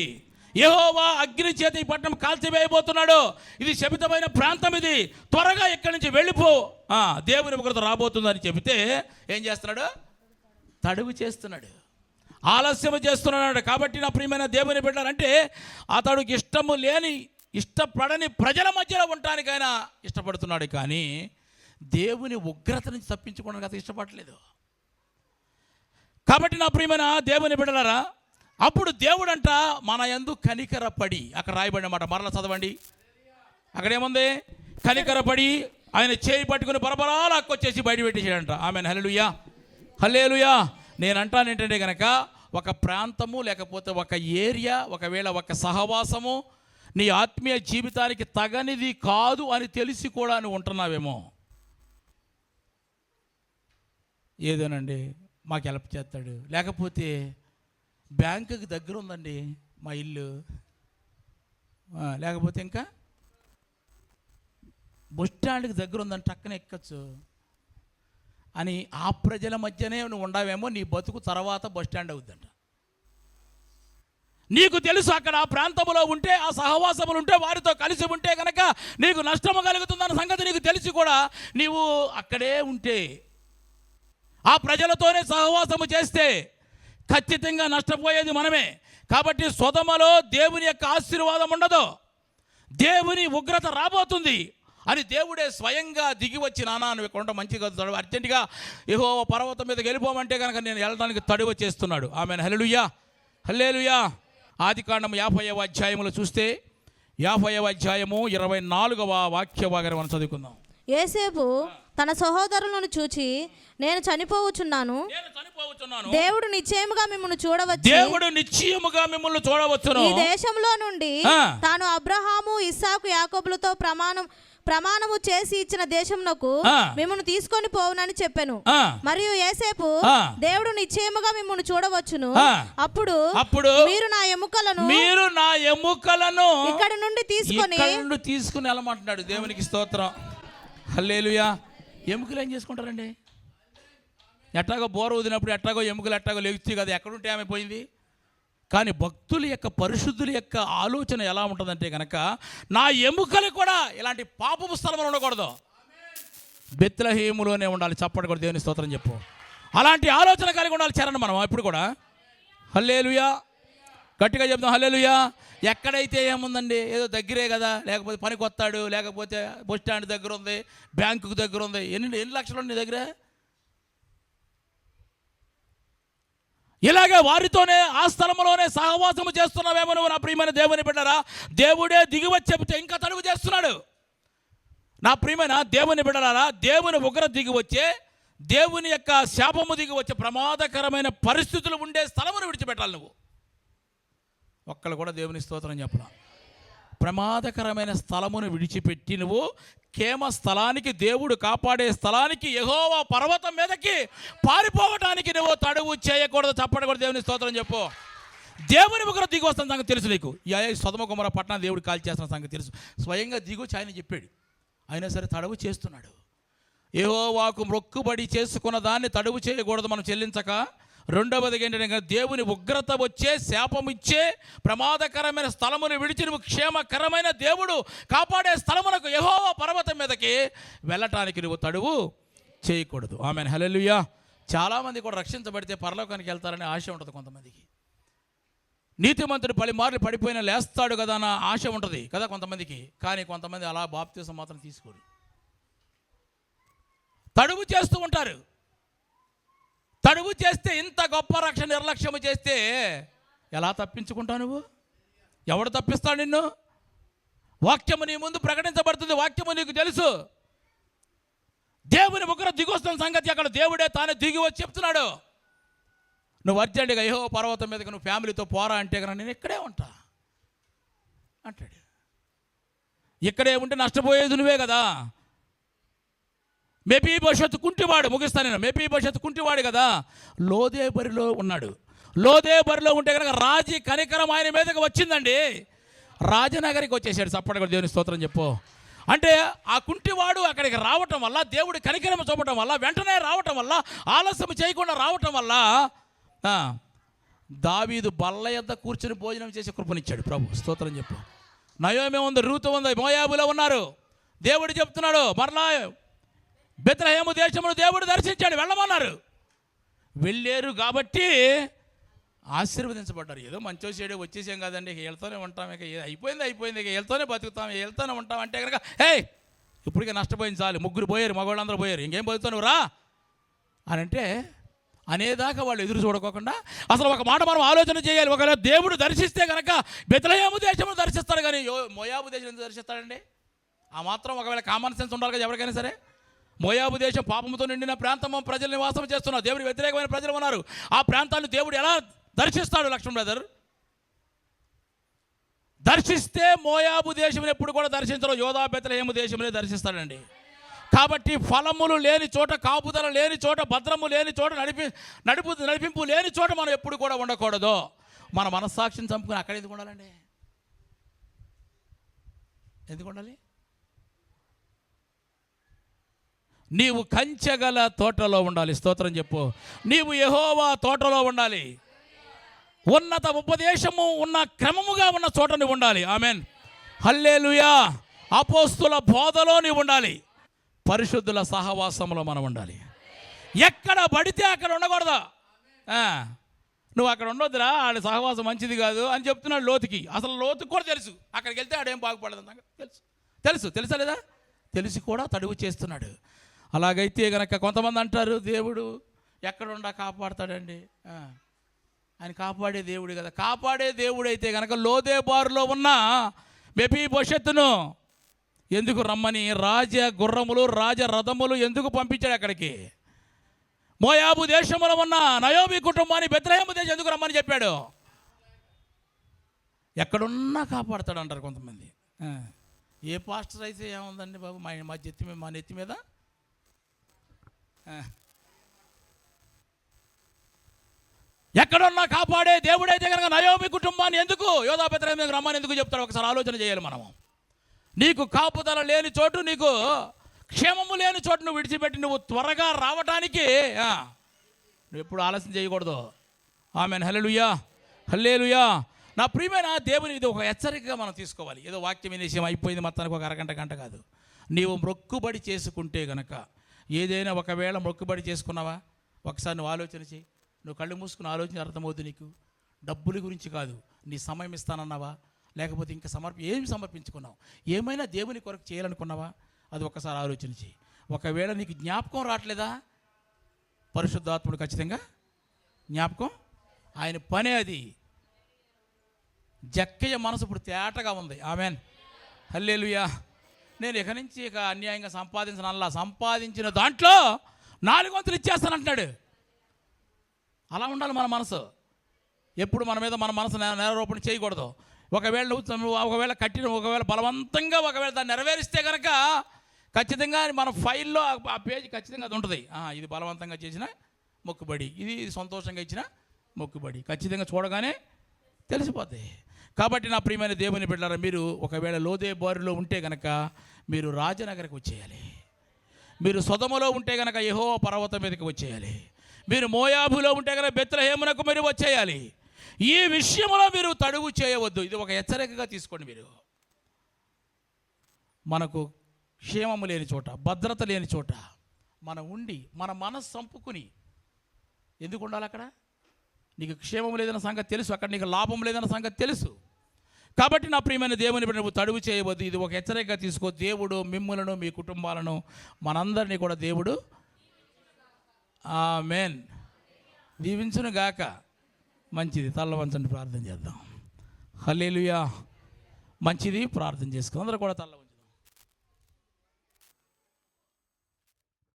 యెహోవా అగ్ని చేత ఈ పట్టణం కాల్చివేయబోతున్నాడు. ఇది శపితమైన ప్రాంతం, ఇది త్వరగా ఇక్కడి నుంచి వెళ్ళిపో, దేవుని ఉగ్రత రాబోతుందని చెబితే ఏం చేస్తున్నాడు? తడువు చేస్తున్నాడు, ఆలస్యం చేస్తున్నాడు. కాబట్టి నా ప్రియమైన దేవుని బిడ్డలంటే అతడికి ఇష్టము లేని, ఇష్టపడని ప్రజల మధ్యలో ఉండటానికైనా ఇష్టపడుతున్నాడు, కానీ దేవుని ఉగ్రత నుంచి తప్పించుకోవడానికి అతను ఇష్టపడలేదు. కాబట్టి నా ప్రియమైన దేవుని బిడ్డలారా, అప్పుడు దేవుడంట మన యందు కనికరపడి, అక్కడ రాయబడిన మాట మరలా చదవండి. అక్కడేముంది? కనికరపడి ఆయన చేయి పట్టుకుని బరబరాలు అక్కొచ్చేసి బయట పెట్టేసాడంట. ఆమెన్. హల్లెలూయా హల్లెలూయా. నేను అంటాను ఏంటంటే కనుక, ఒక ప్రాంతము లేకపోతే ఒక ఏరియా, ఒకవేళ ఒక సహవాసము నీ ఆత్మీయ జీవితానికి తగనిది కాదు అని తెలిసి కూడా నువ్వు ఉంటున్నావేమో. ఏదోనండి మాకు హెల్ప్ చేస్తాడు, లేకపోతే బ్యాంకుకి దగ్గర ఉందండి మా ఇల్లు, లేకపోతే ఇంకా బస్ స్టాండ్కి దగ్గర ఉందని టక్కన ఎక్కచ్చు అని ఆ ప్రజల మధ్యనే నువ్వు ఉండవేమో. నీ బతుకు తర్వాత బస్ స్టాండ్ అవుద్దంట. నీకు తెలుసు అక్కడ ఆ ప్రాంతంలో ఉంటే, ఆ సహవాసములు ఉంటే, వారితో కలిసి ఉంటే కనుక నీకు నష్టము కలుగుతుందన్న సంగతి నీకు తెలిసి కూడా నీవు అక్కడే ఉంటే, ఆ ప్రజలతోనే సహవాసము చేస్తే ఖచ్చితంగా నష్టపోయేది మనమే. కాబట్టి సొదొమలో దేవుని యొక్క ఆశీర్వాదం ఉండదు, దేవుని ఉగ్రత రాబోతుంది అని దేవుడే స్వయంగా దిగి వచ్చి, నాన్న నువ్వు ఇక్కడ మంచిగా అర్జెంటుగా యెహోవా పర్వతం మీదకి వెళ్ళిపోమంటే కనుక నేను వెళ్ళడానికి తడువ చేస్తున్నాడు. ఆమెన్. హల్లెలూయా హల్లెలూయా. ఆదికాండం 50వ అధ్యాయములో చూస్తే 50వ అధ్యాయము 24వ వాక్య భాగాన్ని మనం చదువుకుందాం. యోసేపు తన సహోదరులను చూచి, నేను చనిపోవచ్చున్నాను, దేవుడు నిశ్చయముగా మిమ్మల్ని చూడవచ్చు, ఈ దేశంలో నుండి తాను అబ్రహాము, ఇస్సాకు, యాకోబులతో ప్రమాణము చేసి ఇచ్చిన దేశమునకు మిమ్మల్ని తీసుకొని పోవునని చెప్పాను. మరియు యోసేపు, దేవుడు నిశ్చయముగా మిమ్మల్ని చూడవచ్చును, అప్పుడు మీరు నా ఎముకలను ఇక్కడ నుండి తీసుకుని వెళ్ళమంటున్నాడు. దేవునికి స్తోత్రం. హల్లెలూయా. ఎముకలు ఏం చేసుకుంటారండి? ఎట్టాగో బోర ఊదినప్పుడు ఎట్టాగో ఎముకలు ఎట్టాగో లెగుతాయి కదా, ఎక్కడుంటే ఆమె పోయింది. కానీ భక్తుల యొక్క, పరిశుద్ధుల యొక్క ఆలోచన ఎలా ఉంటుందంటే కనుక, నా ఎముకలు కూడా ఇలాంటి పాపపు స్థలంలో ఉండకూడదు, బెత్లెహేములోనే ఉండాలి. చప్పటి కూడా దేవుని స్తోత్రం చెప్పు. అలాంటి ఆలోచన కలిగి ఉండాలి చరణ్ మనం ఎప్పుడు కూడా. హల్లెలూయా. గట్టిగా చెప్తాం హల్లెలూయా. ఎక్కడైతే ఏముందండి, ఏదో దగ్గరే కదా, లేకపోతే పనికి వస్తాడు, లేకపోతే బస్ స్టాండ్ దగ్గర ఉంది, బ్యాంకుకు దగ్గర ఉంది, ఎన్ని లక్షలు నీ దగ్గర. ఇలాగే వారితోనే ఆ స్థలంలోనే సహవాసము చేస్తున్నావేమో నువ్వు. నా ప్రియమైన దేవుని బిడ్డరా, దేవుడే దిగివచ్చి చెబితే ఇంకా తడుగు చేస్తున్నాడు. నా ప్రియమైన దేవుని బిడ్డలారా, దేవుని ఉగ్రత దిగి వచ్చే, దేవుని యొక్క శాపము దిగి వచ్చే ప్రమాదకరమైన పరిస్థితులు ఉండే స్థలమును విడిచిపెట్టాలి నువ్వు. ఒక్కళ్ళు కూడా దేవుని స్తోత్రం చెప్పరా. ప్రమాదకరమైన స్థలమును విడిచిపెట్టి నువ్వు కేమ స్థలానికి, దేవుడు కాపాడే స్థలానికి, యెహోవా పర్వతం మీదకి పారిపోవటానికి నువ్వు తడువు చేయకూడదు. చప్పడకూడదు. దేవుని స్తోత్రం చెప్పు. దేవుని ఉగ్రత దిగి వస్తున్న సంగతి తెలుసు నీకు. సొదొమ గొమొర్రా పట్టణం దేవుడు కాల్ చేస్తున్న సంగతి తెలుసు. స్వయంగా దిగొచ్చి ఆయన చెప్పాడు, అయినా సరే తడువు చేస్తున్నాడు. యెహోవాకు మొక్కుబడి చేసుకున్న దాన్ని తడువు చేయకూడదు మనం చెల్లించక. రెండవది ఏంటంటే, దేవుని ఉగ్రత వచ్చే, శాపం ఇచ్చే ప్రమాదకరమైన స్థలమును విడిచి నువ్వు క్షేమకరమైన దేవుడు కాపాడే స్థలమునకు, యెహోవా పర్వతం మీదకి వెళ్ళటానికి నువ్వు తడువు చేయకూడదు. ఆమెన్. హల్లెలూయా. చాలామంది కూడా రక్షించబడితే పరలోకానికి వెళ్తారనే ఆశ ఉంటుంది కొంతమందికి. నీతిమంతుడు పలుమార్లు పడిపోయినా లేస్తాడు కదా అన్న ఆశ ఉంటుంది కదా కొంతమందికి. కానీ కొంతమంది అలా బాప్తిసం మాత్రం తీసుకోరు, తడువు చేస్తూ ఉంటారు. తడువు చేస్తే ఇంత గొప్ప రక్షణ నిర్లక్ష్యము చేస్తే ఎలా తప్పించుకుంటావు నువ్వు? ఎవడు తప్పిస్తాడు నిన్ను? వాక్యము నీ ముందు ప్రకటించబడుతుంది, వాక్యము నీకు తెలుసు. దేవుని ఉగ్ర దిగొస్తున్న సంగతి అక్కడ దేవుడే తానే దిగి వచ్చి చెప్తున్నాడు. నువ్వు అర్జెంటుగా యెహోవా పర్వతం మీదకి నువ్వు ఫ్యామిలీతో పోరా అంటే కనుక నేను ఇక్కడే ఉంటా అంటాడు. ఇక్కడే ఉంటే నష్టపోయేది నువ్వే కదా. మెఫీబోషెతు కుంటివాడు, ముగిస్తాను నేను. మెఫీబోషెతు కుంటివాడు కదా, లోదేబరిలో ఉన్నాడు. లోదేబరిలో ఉంటే కనుక రాజీ కనికరం ఆయన మీదకి వచ్చిందండి. రాజనగరికి వచ్చేసాడు. చప్పటి కూడా దేవుని స్తోత్రం చెప్పు. అంటే ఆ కుంటివాడు అక్కడికి రావటం వల్ల, దేవుడి కనికరం చూపటం వల్ల, వెంటనే రావటం వల్ల, ఆలస్యం చేయకుండా రావటం వల్ల దావీదు బల్ల యొద్ద కూర్చొని భోజనం చేసి కృపనిచ్చాడు ప్రభు. స్తోత్రం చెప్పు. నయోమి ఉంది, రూతు ఉంది, మోయాబులో ఉన్నారు. దేవుడు చెప్తున్నాడు మరలా బెత్లెహేము దేశమును దేవుడు దర్శించాడు, వెళ్ళమన్నారు. వెళ్ళారు కాబట్టి ఆశీర్వదించబడ్డారు. ఏదో మంచో చెడు వచ్చేసాం కదండి, ఇక వెళ్తూనే ఉంటాం, ఇక అయిపోయింది, ఇక వెళ్తూనే బతుకుతాం, వెళ్తూనే ఉంటాం అంటే కనుక ఇప్పటికే నష్టపోయింది చాలు, ముగ్గురు పోయారు, మగవాళ్ళందరూ పోయారు, ఇంకేం బతుకుతావు రా అని అంటే అనేదాకా వాళ్ళు ఎదురు చూడకోకుండా అసలు ఒక మాట మనం ఆలోచన చేయాలి. ఒకవేళ దేవుడు దర్శిస్తే కనుక బెత్లెహేము దేశమును దర్శిస్తాడు, కానీ మోయాబు దేశం ఎందుకు దర్శిస్తాడండి? ఆ మాత్రం ఒకవేళ కామన్ సెన్స్ ఉండాలి కదా ఎవరికైనా సరే. మోయాబు దేశం పాపంతో నిండిన ప్రాంతం, ప్రజలు నివాసం చేస్తున్నారు, దేవుడికి వ్యతిరేకమైన ప్రజలు ఉన్నారు. ఆ ప్రాంతాన్ని దేవుడు ఎలా దర్శిస్తాడు లక్ష్మణ్ బ్రదర్? దర్శిస్తే మోయాబు దేశం ఎప్పుడు కూడా దర్శించరు, యోధా బెత్లెహేము దేశంలో దర్శిస్తాడండి. కాబట్టి ఫలములు లేని చోట, కాపుదల లేని చోట, భద్రము లేని చోట, నడిపింపు లేని చోట మనం ఎప్పుడు కూడా ఉండకూడదు. మన మనస్సాక్షిని చంపుకుని అక్కడ ఎందుకు ఉండాలండి? ఎందుకు ఉండాలి? నీవు కంచెగల తోటలో ఉండాలి. స్తోత్రం చెప్పు. నీవు యెహోవా తోటలో ఉండాలి. ఉన్నత ఉపదేశము ఉన్న క్రమముగా ఉన్న చోట నువ్వు ఉండాలి. ఆమెన్, హల్లెలూయా. అపోస్తుల బోధలో నీవు ఉండాలి. పరిశుద్ధుల సహవాసంలో మనం ఉండాలి. ఎక్కడ పడితే అక్కడ ఉండకూడదు. నువ్వు అక్కడ ఉండొద్దురా, ఆడ సహవాసం మంచిది కాదు అని చెప్తున్నాడు లోతుకి. అసలు లోతుకి కూడా తెలుసు అక్కడికి వెళ్తే ఆడేం బాగుపడదు, తెలుసా లేదా? తెలిసి కూడా తడువు చేస్తున్నాడు. అలాగైతే కనుక కొంతమంది అంటారు దేవుడు ఎక్కడుండా కాపాడతాడండి. ఆయన కాపాడే దేవుడు కదా. కాపాడే దేవుడు అయితే కనుక లోదేబారులో ఉన్న మెఫీబోషెతును ఎందుకు రమ్మని రాజ గుర్రములు, రాజ రథములు ఎందుకు పంపించాడు అక్కడికి? మోయాబు దేశంలో ఉన్న నయోమి కుటుంబాన్ని బెత్లెహేము దేశం ఎందుకు రమ్మని చెప్పాడు? ఎక్కడున్నా కాపాడతాడు అంటారు కొంతమంది. ఏ పాస్టర్ అయితే ఏముందండి బాబు, మా నెత్తి మీద ఎక్కడున్నా కాపాడే దేవుడైతే కనుక నయోమి కుటుంబాన్ని ఎందుకు యోధా బెత్లెహేము రమ్మని ఎందుకు చెప్తాడు? ఒకసారి ఆలోచన చేయాలి మనము. నీకు కాపుదల లేని చోటు, నీకు క్షేమము లేని చోటు నువ్వు విడిచిపెట్టి నువ్వు త్వరగా రావడానికి నువ్వు ఎప్పుడు ఆలస్యం చేయకూడదు. ఆమెన్, హల్లెలూయా, హల్లెలూయా. నా ప్రియమైన దేవుని, ఇది ఒక హెచ్చరికగా మనం తీసుకోవాలి. ఏదో వాక్యం వినేసి అయిపోయింది మొత్తానికి ఒక అరగంట గంట కాదు. నీవు మొక్కుబడి చేసుకుంటే గనక, ఏదైనా ఒకవేళ మొక్కుబడి చేసుకున్నావా ఒకసారి నువ్వు ఆలోచన చేయి. నువ్వు కళ్ళు మూసుకుని ఆలోచన అర్థమవుతుంది నీకు. డబ్బుల గురించి కాదు, నీ సమయం ఇస్తానన్నావా, లేకపోతే ఇంకా ఏమి సమర్పించుకున్నావు, ఏమైనా దేవుని కొరకు చేయాలనుకున్నావా, అది ఒక్కసారి ఆలోచన చేయి. ఒకవేళ నీకు జ్ఞాపకం రావట్లేదా, పరిశుద్ధాత్ముడు ఖచ్చితంగా జ్ఞాపకం, ఆయన పనే అది. జక్కయ్య మనసు ఇప్పుడు తేటగా ఉంది. ఆమెన్, హల్లెలూయా. నేను ఇక నుంచి ఇక అన్యాయంగా సంపాదించిన దాంట్లో 4 వంతులు ఇచ్చేస్తానంటున్నాడు. అలా ఉండాలి మన మనసు. ఎప్పుడు మన మీద మన మనసు నేరారోపణ చేయకూడదు. ఒకవేళ ఒకవేళ బలవంతంగా ఒకవేళ దాన్ని నెరవేరిస్తే కనుక ఖచ్చితంగా మన ఫైల్లో ఆ పేజీ ఖచ్చితంగా అది ఉంటుంది. ఇది బలవంతంగా చేసిన మొక్కుబడి, ఇది సంతోషంగా ఇచ్చిన మొక్కుబడి ఖచ్చితంగా చూడగానే తెలిసిపోతాయి. కాబట్టి నా ప్రియమైన దేవుని బిడ్డలారా, మీరు ఒకవేళ లోదేబారులో ఉంటే కనుక మీరు రాజనగరికి వచ్చేయాలి. మీరు సొదొమలో ఉంటే కనుక యెహోవా పర్వతం మీదకి వచ్చేయాలి. మీరు మోయాబులో ఉంటే కనుక బెత్లెహేమునకు మీరు వచ్చేయాలి. ఈ విషయంలో మీరు తడువు చేయవద్దు. ఇది ఒక హెచ్చరికగా తీసుకోండి. మీరు మనకు క్షేమము లేని చోట, భద్రత లేని చోట మనం ఉండి మన మనసు చంపుకుని ఎందుకు ఉండాలి అక్కడ? నీకు క్షేమం లేదన్న సంగతి తెలుసు, అక్కడ నీకు లాభం లేదన్న సంగతి తెలుసు. కాబట్టి నా ప్రియమైన దేవుని బిడ్డ, నువ్వు తడువు చేయవద్దు. ఇది ఒక హెచ్చరికగా తీసుకో. దేవుడు మిమ్ములను, మీ కుటుంబాలను, మనందరినీ కూడా దేవుడు ఆమేన్ దీవించును గాక. మంచిది, తల్ల వంచండి, ప్రార్థన చేద్దాం. హల్లెలూయా. మంచిది, ప్రార్థన చేసుకో. అందరూ కూడా తల్ల